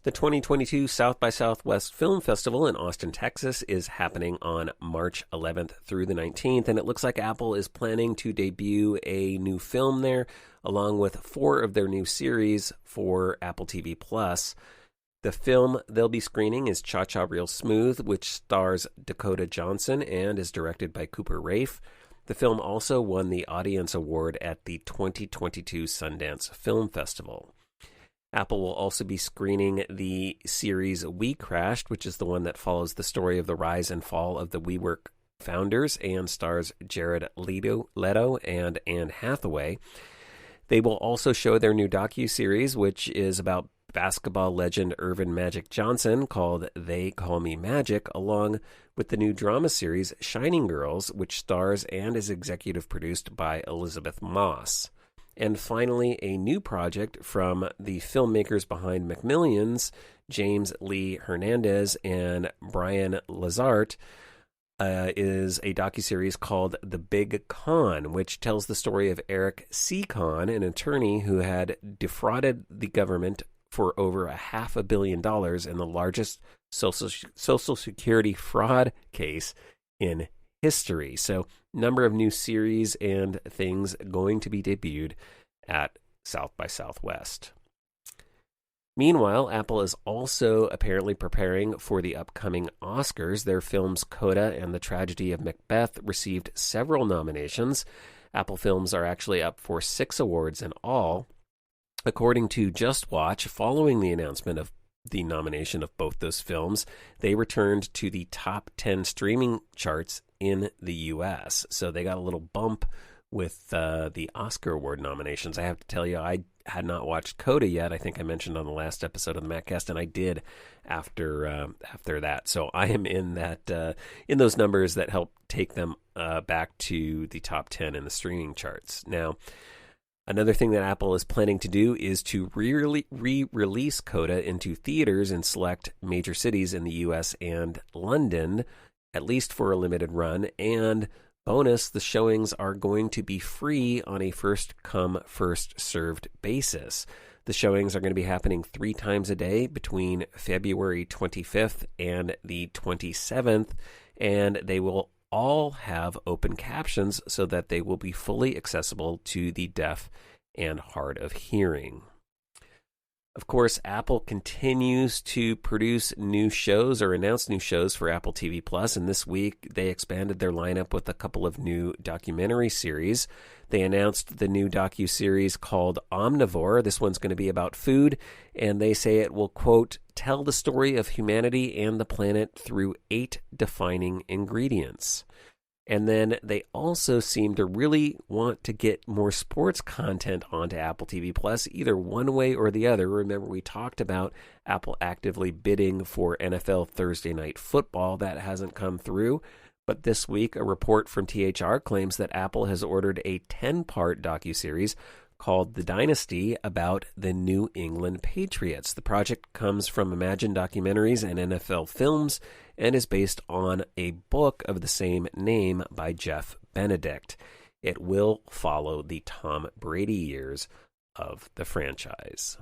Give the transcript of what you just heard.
The 2022 South by Southwest Film Festival in Austin, Texas is happening on March 11th through the 19th, and it looks like Apple is planning to debut a new film there, along with 4 of their new series for Apple TV+. The film they'll be screening is Cha-Cha Real Smooth, which stars Dakota Johnson and is directed by Cooper Raiff. The film also won the Audience Award at the 2022 Sundance Film Festival. Apple will also be screening the series We Crashed, which is the one that follows the story of the rise and fall of the WeWork founders and stars Jared Leto and Anne Hathaway. They will also show their new docuseries, which is about basketball legend Earvin Magic Johnson, called They Call Me Magic, along with the new drama series Shining Girls, which stars and is executive produced by Elizabeth Moss. And finally, a new project from the filmmakers behind McMillions, James Lee Hernandez and Brian Lazart, is a docuseries called The Big Con, which tells the story of Eric C. Con, an attorney who had defrauded the government for over $500 million in the largest Social Security fraud case in history. So, number of new series and things going to be debuted at South by Southwest. Meanwhile, Apple is also apparently preparing for the upcoming Oscars. Their films Coda and The Tragedy of Macbeth received several nominations. Apple films are actually up for 6 awards in all. According to Just Watch, following the announcement of the nomination of both those films, they returned to the top 10 streaming charts in the U.S. So they got a little bump with the Oscar Award nominations. I have to tell you, I had not watched Coda yet. I think I mentioned on the last episode of the Maccast, and I did after that. So I am in that in those numbers that help take them back to the top 10 in the streaming charts. Now, another thing that Apple is planning to do is to re-release Coda into theaters in select major cities in the U.S. and London, at least for a limited run. And bonus, the showings are going to be free on a first-come, first-served basis. The showings are going to be happening 3 times a day between February 25th and the 27th, and they will all have open captions so that they will be fully accessible to the deaf and hard of hearing. Of course, Apple continues to produce new shows or announce new shows for Apple TV+, and this week they expanded their lineup with a couple of new documentary series. They announced the new docuseries called Omnivore. This one's going to be about food, and they say it will, quote, tell the story of humanity and the planet through 8 defining ingredients. And then they also seem to really want to get more sports content onto Apple TV+, either one way or the other. Remember, we talked about Apple actively bidding for NFL Thursday Night Football. That hasn't come through. But this week, a report from THR claims that Apple has ordered a 10-part docuseries called The Dynasty about the New England Patriots. The project comes from Imagine Documentaries and NFL Films and is based on a book of the same name by Jeff Benedict. It will follow the Tom Brady years of the franchise.